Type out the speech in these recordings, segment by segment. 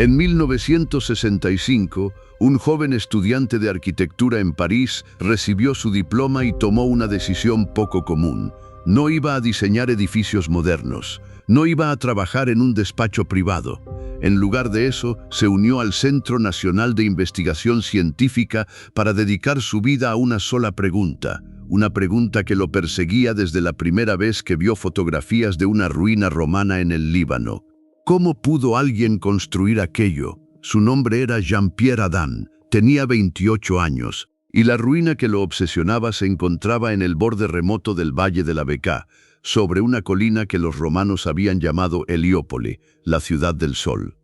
En 1965, un joven estudiante de arquitectura en París recibió su diploma y tomó una decisión poco común. No iba a diseñar edificios modernos, no iba a trabajar en un despacho privado. En lugar de eso, se unió al Centro Nacional de Investigación Científica para dedicar su vida a una sola pregunta, una pregunta que lo perseguía desde la primera vez que vio fotografías de una ruina romana en el Líbano. ¿Cómo pudo alguien construir aquello? Su nombre era Jean-Pierre Adam, tenía 28 años, y la ruina que lo obsesionaba se encontraba en el borde remoto del Valle de la Bekaa, sobre una colina que los romanos habían llamado Heliópoli, la ciudad del sol.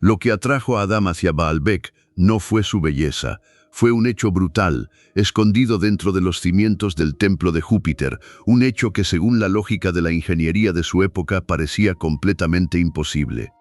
Lo que atrajo a Adam hacia Baalbek no fue su belleza, fue un hecho brutal, escondido dentro de los cimientos del templo de Júpiter, un hecho que según la lógica de la ingeniería de su época parecía completamente imposible.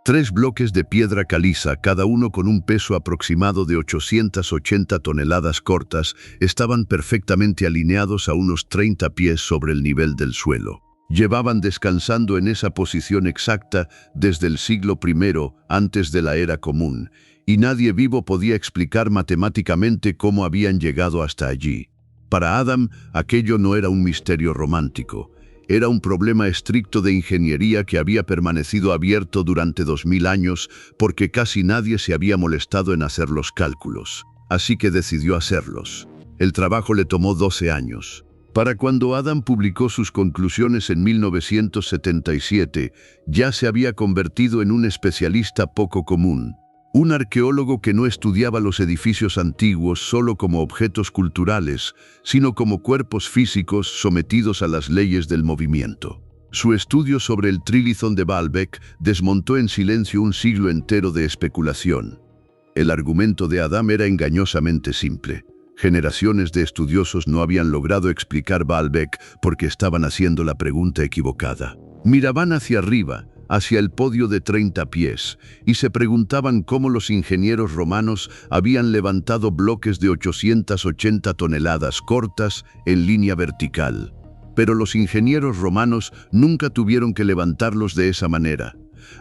3 bloques de piedra caliza, cada uno con un peso aproximado de 880 toneladas cortas, estaban perfectamente alineados a unos 30 pies sobre el nivel del suelo. Llevaban descansando en esa posición exacta desde el siglo I antes de la era común, y nadie vivo podía explicar matemáticamente cómo habían llegado hasta allí. Para Adam, aquello no era un misterio romántico. Era un problema estricto de ingeniería que había permanecido abierto durante 2000 años porque casi nadie se había molestado en hacer los cálculos. Así que decidió hacerlos. El trabajo le tomó 12 años. Para cuando Adam publicó sus conclusiones en 1977, ya se había convertido en un especialista poco común. Un arqueólogo que no estudiaba los edificios antiguos solo como objetos culturales, sino como cuerpos físicos sometidos a las leyes del movimiento. Su estudio sobre el Trilithon de Baalbek desmontó en silencio un siglo entero de especulación. El argumento de Adam era engañosamente simple. Generaciones de estudiosos no habían logrado explicar Baalbek porque estaban haciendo la pregunta equivocada. Miraban hacia arriba, hacia el podio de 30 pies, y se preguntaban cómo los ingenieros romanos habían levantado bloques de 880 toneladas cortas en línea vertical. Pero los ingenieros romanos nunca tuvieron que levantarlos de esa manera.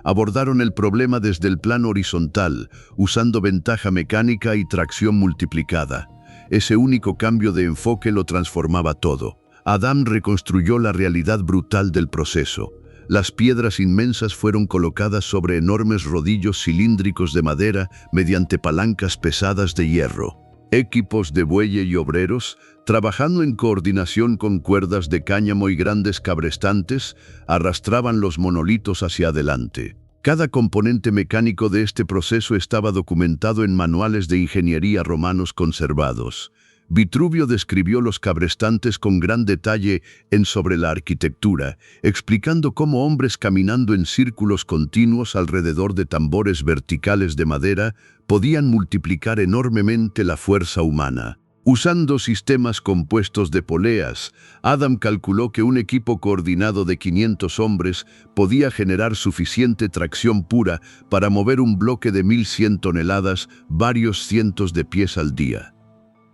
Abordaron el problema desde el plano horizontal, usando ventaja mecánica y tracción multiplicada. Ese único cambio de enfoque lo transformaba todo. Adam reconstruyó la realidad brutal del proceso. Las piedras inmensas fueron colocadas sobre enormes rodillos cilíndricos de madera mediante palancas pesadas de hierro. Equipos de bueye y obreros, trabajando en coordinación con cuerdas de cáñamo y grandes cabrestantes, arrastraban los monolitos hacia adelante. Cada componente mecánico de este proceso estaba documentado en manuales de ingeniería romanos conservados. Vitruvio describió los cabrestantes con gran detalle sobre la arquitectura, explicando cómo hombres caminando en círculos continuos alrededor de tambores verticales de madera podían multiplicar enormemente la fuerza humana. Usando sistemas compuestos de poleas, Adam calculó que un equipo coordinado de 500 hombres podía generar suficiente tracción pura para mover un bloque de 1100 toneladas varios cientos de pies al día.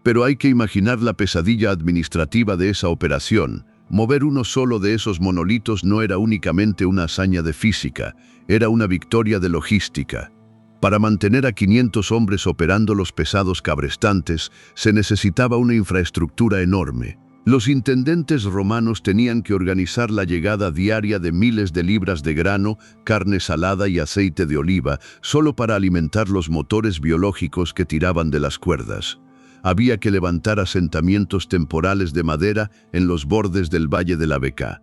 Pero hay que imaginar la pesadilla administrativa de esa operación. Mover uno solo de esos monolitos no era únicamente una hazaña de física, era una victoria de logística. Para mantener a 500 hombres operando los pesados cabrestantes, se necesitaba una infraestructura enorme. Los intendentes romanos tenían que organizar la llegada diaria de miles de libras de grano, carne salada y aceite de oliva, solo para alimentar los motores biológicos que tiraban de las cuerdas. Había que levantar asentamientos temporales de madera en los bordes del Valle de la Bekaa.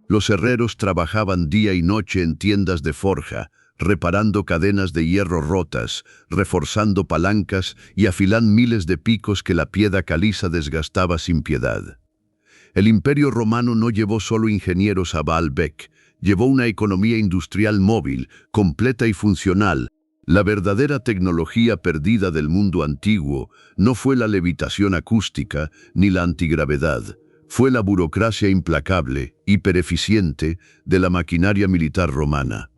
Los herreros trabajaban día y noche en tiendas de forja, reparando cadenas de hierro rotas, reforzando palancas y afilando miles de picos que la piedra caliza desgastaba sin piedad. El Imperio Romano no llevó solo ingenieros a Baalbek, llevó una economía industrial móvil, completa y funcional. La verdadera tecnología perdida del mundo antiguo no fue la levitación acústica ni la antigravedad, fue la burocracia implacable, hipereficiente, de la maquinaria militar romana.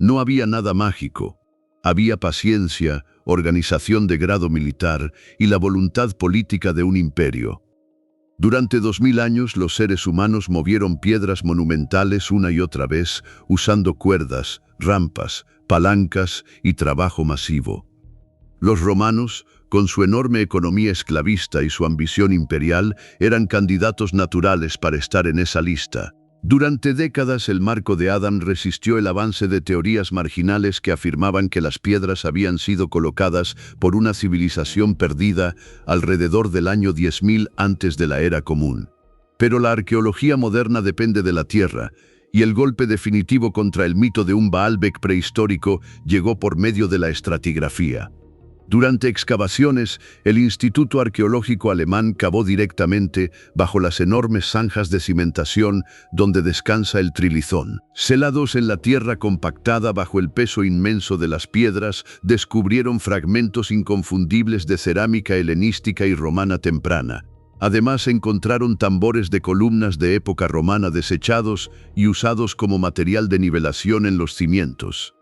No había nada mágico, había paciencia, organización de grado militar y la voluntad política de un imperio. Durante 2000 años los seres humanos movieron piedras monumentales una y otra vez, usando cuerdas, rampas, palancas y trabajo masivo. Los romanos, con su enorme economía esclavista y su ambición imperial, eran candidatos naturales para estar en esa lista. Durante décadas el marco de Adán resistió el avance de teorías marginales que afirmaban que las piedras habían sido colocadas por una civilización perdida alrededor del año 10.000 antes de la Era Común. Pero la arqueología moderna depende de la tierra, y el golpe definitivo contra el mito de un Baalbek prehistórico llegó por medio de la estratigrafía. Durante excavaciones, el Instituto Arqueológico Alemán cavó directamente bajo las enormes zanjas de cimentación donde descansa el Trilithón. Celados en la tierra compactada bajo el peso inmenso de las piedras, descubrieron fragmentos inconfundibles de cerámica helenística y romana temprana. Además, encontraron tambores de columnas de época romana desechados y usados como material de nivelación en los cimientos.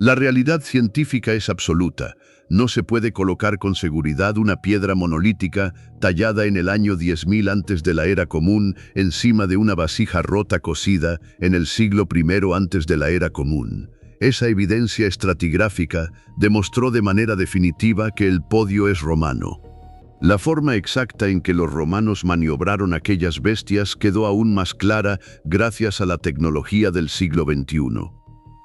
La realidad científica es absoluta. No se puede colocar con seguridad una piedra monolítica tallada en el año 10.000 antes de la Era Común encima de una vasija rota cocida en el siglo I antes de la Era Común. Esa evidencia estratigráfica demostró de manera definitiva que el podio es romano. La forma exacta en que los romanos maniobraron aquellas bestias quedó aún más clara gracias a la tecnología del siglo XXI.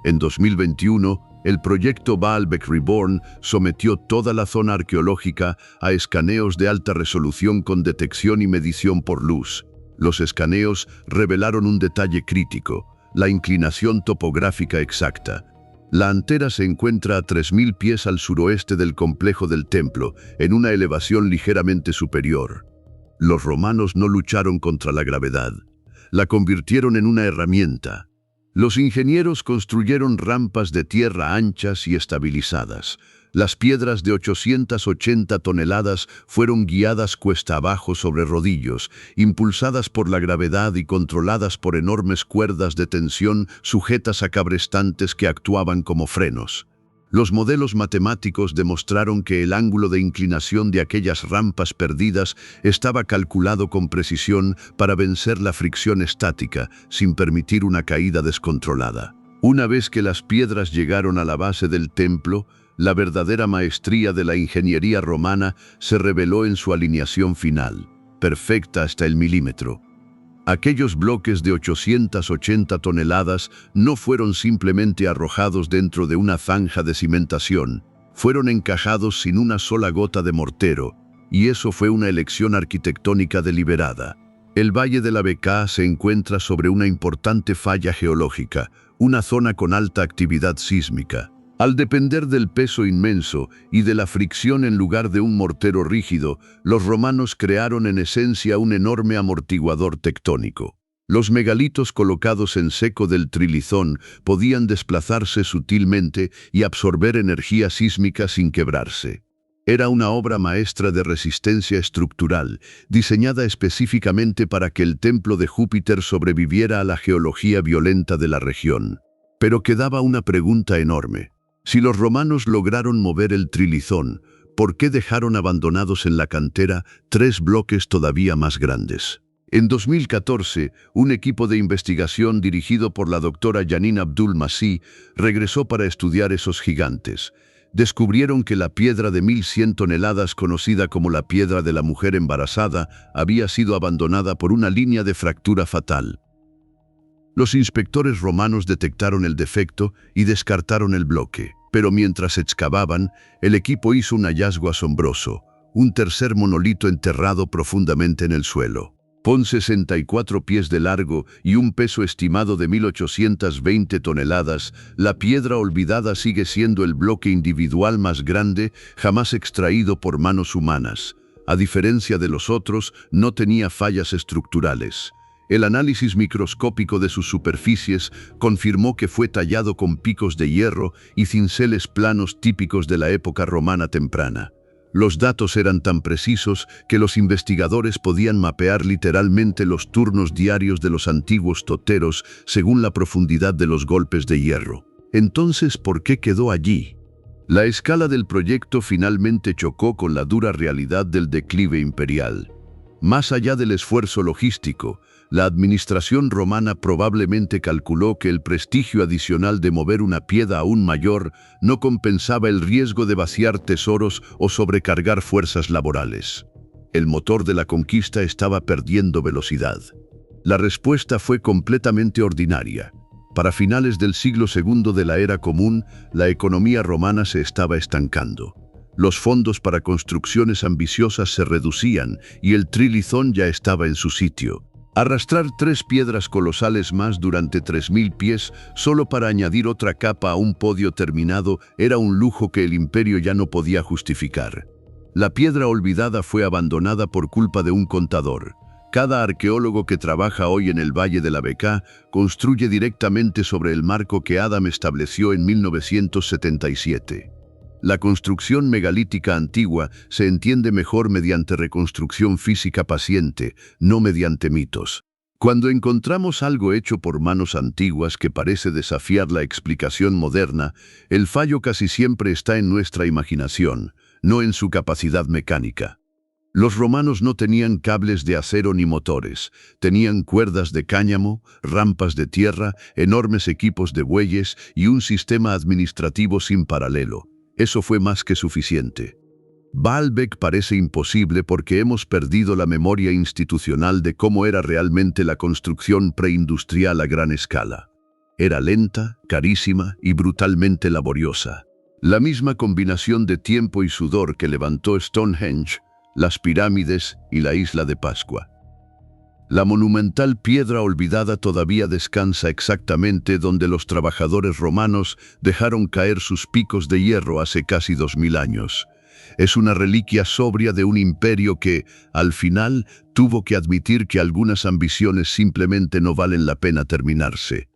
En 2021, el proyecto Baalbek Reborn sometió toda la zona arqueológica a escaneos de alta resolución con detección y medición por luz. Los escaneos revelaron un detalle crítico: la inclinación topográfica exacta. La antera se encuentra a 3.000 pies al suroeste del complejo del templo, en una elevación ligeramente superior. Los romanos no lucharon contra la gravedad. La convirtieron en una herramienta. Los ingenieros construyeron rampas de tierra anchas y estabilizadas. Las piedras de 880 toneladas fueron guiadas cuesta abajo sobre rodillos, impulsadas por la gravedad y controladas por enormes cuerdas de tensión sujetas a cabrestantes que actuaban como frenos. Los modelos matemáticos demostraron que el ángulo de inclinación de aquellas rampas perdidas estaba calculado con precisión para vencer la fricción estática, sin permitir una caída descontrolada. Una vez que las piedras llegaron a la base del templo, la verdadera maestría de la ingeniería romana se reveló en su alineación final, perfecta hasta el milímetro. Aquellos bloques de 880 toneladas no fueron simplemente arrojados dentro de una zanja de cimentación, fueron encajados sin una sola gota de mortero, y eso fue una elección arquitectónica deliberada. El Valle de la Bekaa se encuentra sobre una importante falla geológica, una zona con alta actividad sísmica. Al depender del peso inmenso y de la fricción en lugar de un mortero rígido, los romanos crearon en esencia un enorme amortiguador tectónico. Los megalitos colocados en seco del Trilithón podían desplazarse sutilmente y absorber energía sísmica sin quebrarse. Era una obra maestra de resistencia estructural, diseñada específicamente para que el templo de Júpiter sobreviviera a la geología violenta de la región. Pero quedaba una pregunta enorme. Si los romanos lograron mover el Trilithón, ¿por qué dejaron abandonados en la cantera 3 bloques todavía más grandes? En 2014, un equipo de investigación dirigido por la doctora Janine Abdul-Masih regresó para estudiar esos gigantes. Descubrieron que la piedra de 1.100 toneladas, conocida como la piedra de la mujer embarazada, había sido abandonada por una línea de fractura fatal. Los inspectores romanos detectaron el defecto y descartaron el bloque. Pero mientras excavaban, el equipo hizo un hallazgo asombroso: un tercer monolito enterrado profundamente en el suelo. Con 64 pies de largo y un peso estimado de 1.820 toneladas, la piedra olvidada sigue siendo el bloque individual más grande jamás extraído por manos humanas. A diferencia de los otros, no tenía fallas estructurales. El análisis microscópico de sus superficies confirmó que fue tallado con picos de hierro y cinceles planos típicos de la época romana temprana. Los datos eran tan precisos que los investigadores podían mapear literalmente los turnos diarios de los antiguos toteros según la profundidad de los golpes de hierro. Entonces, ¿por qué quedó allí? La escala del proyecto finalmente chocó con la dura realidad del declive imperial. Más allá del esfuerzo logístico, La administración romana probablemente calculó que el prestigio adicional de mover una piedra aún mayor no compensaba el riesgo de vaciar tesoros o sobrecargar fuerzas laborales. El motor de la conquista estaba perdiendo velocidad. La respuesta fue completamente ordinaria. Para finales del siglo II de la era común, la economía romana se estaba estancando. Los fondos para construcciones ambiciosas se reducían y el trilizón ya estaba en su sitio. Arrastrar 3 piedras colosales más durante 3000 pies solo para añadir otra capa a un podio terminado era un lujo que el imperio ya no podía justificar. La piedra olvidada fue abandonada por culpa de un contador. Cada arqueólogo que trabaja hoy en el Valle de la Bekaa construye directamente sobre el marco que Adam estableció en 1977. La construcción megalítica antigua se entiende mejor mediante reconstrucción física paciente, no mediante mitos. Cuando encontramos algo hecho por manos antiguas que parece desafiar la explicación moderna, el fallo casi siempre está en nuestra imaginación, no en su capacidad mecánica. Los romanos no tenían cables de acero ni motores, tenían cuerdas de cáñamo, rampas de tierra, enormes equipos de bueyes y un sistema administrativo sin paralelo. Eso fue más que suficiente. Baalbek parece imposible porque hemos perdido la memoria institucional de cómo era realmente la construcción preindustrial a gran escala. Era lenta, carísima y brutalmente laboriosa. La misma combinación de tiempo y sudor que levantó Stonehenge, las pirámides y la isla de Pascua. La monumental piedra olvidada todavía descansa exactamente donde los trabajadores romanos dejaron caer sus picos de hierro hace casi 2000 años. Es una reliquia sobria de un imperio que, al final, tuvo que admitir que algunas ambiciones simplemente no valen la pena terminarse.